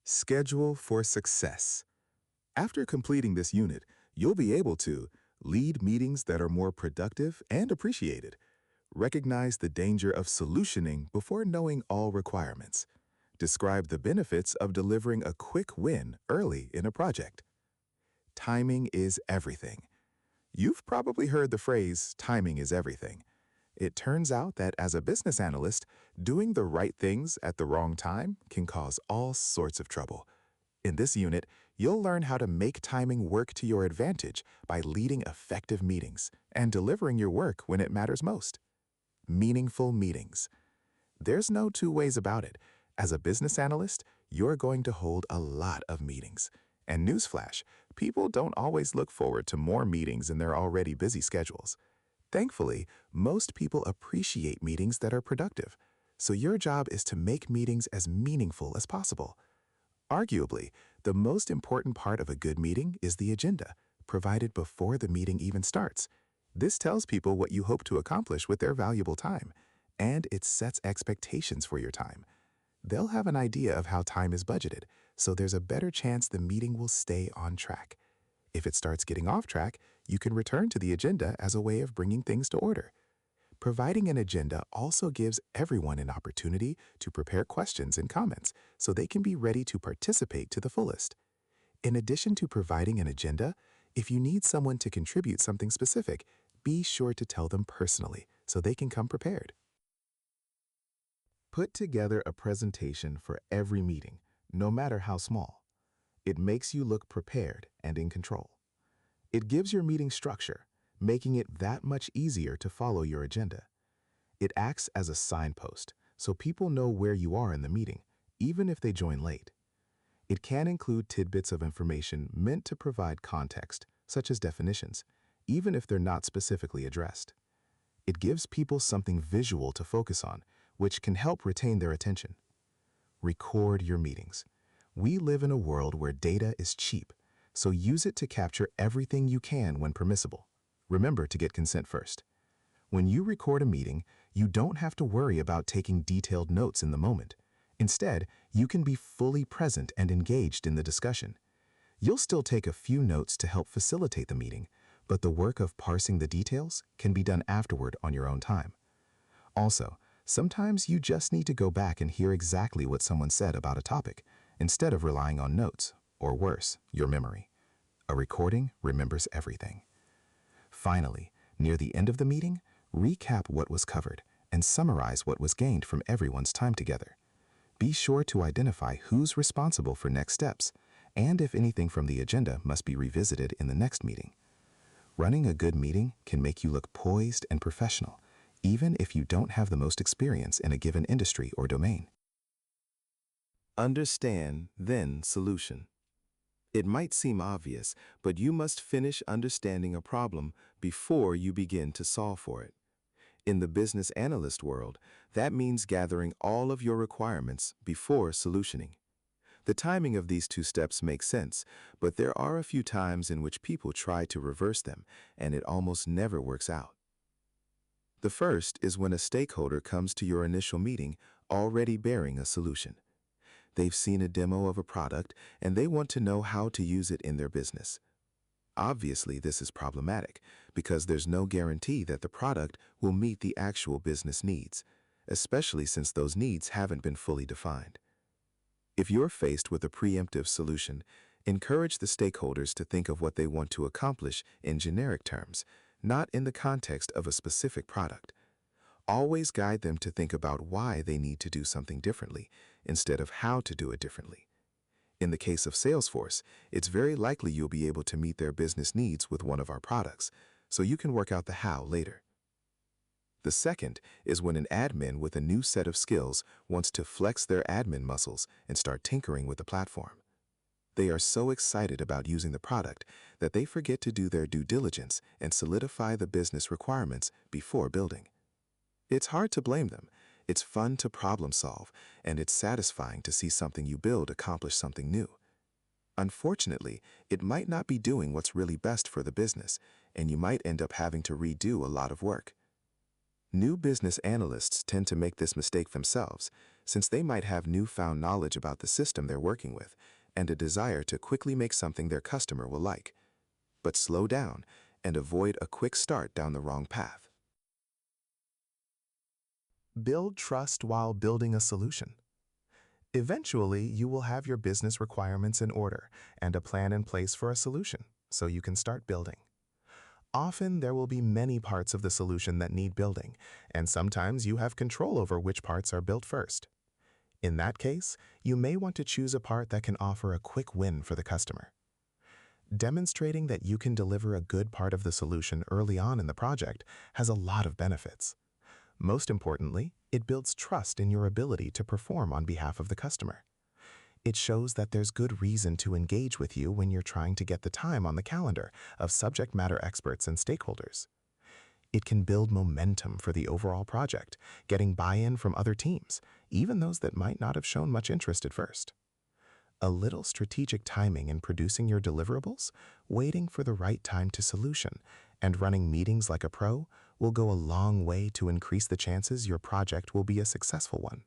Schedule for success. After completing this unit, you'll be able to lead meetings that are more productive and appreciated, recognize the danger of solutioning before knowing all requirements, describe the benefits of delivering a quick win early in a project. Timing is everything. You've probably heard the phrase, timing is everything. It turns out that as a business analyst, doing the right things at the wrong time can cause all sorts of trouble. In this unit, you'll learn how to make timing work to your advantage by leading effective meetings and delivering your work when it matters most. Meaningful meetings. There's no two ways about it. As a business analyst, you're going to hold a lot of meetings. And newsflash, people don't always look forward to more meetings in their already busy schedules. Thankfully, most people appreciate meetings that are productive, so your job is to make meetings as meaningful as possible. Arguably, the most important part of a good meeting is the agenda, provided before the meeting even starts. This tells people what you hope to accomplish with their valuable time, and it sets expectations for your time. They'll have an idea of how time is budgeted, so there's a better chance the meeting will stay on track. If it starts getting off track, you can return to the agenda as a way of bringing things to order. Providing an agenda also gives everyone an opportunity to prepare questions and comments so they can be ready to participate to the fullest. In addition to providing an agenda, if you need someone to contribute something specific, be sure to tell them personally so they can come prepared. Put together a presentation for every meeting, no matter how small. It makes you look prepared and in control. It gives your meeting structure, making it that much easier to follow your agenda. It acts as a signpost, so people know where you are in the meeting, even if they join late. It can include tidbits of information meant to provide context, such as definitions, even if they're not specifically addressed. It gives people something visual to focus on, which can help retain their attention. Record your meetings. We live in a world where data is cheap, so use it to capture everything you can when permissible. Remember to get consent first. When you record a meeting, you don't have to worry about taking detailed notes in the moment. Instead, you can be fully present and engaged in the discussion. You'll still take a few notes to help facilitate the meeting, but the work of parsing the details can be done afterward on your own time. Also, sometimes you just need to go back and hear exactly what someone said about a topic, instead of relying on notes, or worse, your memory. A recording remembers everything. Finally, near the end of the meeting, recap what was covered and summarize what was gained from everyone's time together. Be sure to identify who's responsible for next steps and if anything from the agenda must be revisited in the next meeting. Running a good meeting can make you look poised and professional, even if you don't have the most experience in a given industry or domain. Understand, then solution. It might seem obvious, but you must finish understanding a problem before you begin to solve for it. In the business analyst world, that means gathering all of your requirements before solutioning. The timing of these two steps makes sense, but there are a few times in which people try to reverse them, and it almost never works out. The first is when a stakeholder comes to your initial meeting already bearing a solution. They've seen a demo of a product and they want to know how to use it in their business. Obviously, this is problematic because there's no guarantee that the product will meet the actual business needs, especially since those needs haven't been fully defined. If you're faced with a preemptive solution, encourage the stakeholders to think of what they want to accomplish in generic terms, not in the context of a specific product. Always guide them to think about why they need to do something differently instead of how to do it differently. In the case of Salesforce, it's very likely you'll be able to meet their business needs with one of our products, so you can work out the how later. The second is when an admin with a new set of skills wants to flex their admin muscles and start tinkering with the platform. They are so excited about using the product that they forget to do their due diligence and solidify the business requirements before building. It's hard to blame them. It's fun to problem solve, and it's satisfying to see something you build accomplish something new. Unfortunately, it might not be doing what's really best for the business, and you might end up having to redo a lot of work. New business analysts tend to make this mistake themselves, since they might have newfound knowledge about the system they're working with and a desire to quickly make something their customer will like. But slow down and avoid a quick start down the wrong path. Build trust while building a solution. Eventually, you will have your business requirements in order and a plan in place for a solution, so you can start building. Often, there will be many parts of the solution that need building, and sometimes you have control over which parts are built first. In that case, you may want to choose a part that can offer a quick win for the customer. Demonstrating that you can deliver a good part of the solution early on in the project has a lot of benefits. Most importantly, it builds trust in your ability to perform on behalf of the customer. It shows that there's good reason to engage with you when you're trying to get the time on the calendar of subject matter experts and stakeholders. It can build momentum for the overall project, getting buy-in from other teams, even those that might not have shown much interest at first. A little strategic timing in producing your deliverables, waiting for the right time to solution, and running meetings like a pro will go a long way to increase the chances your project will be a successful one.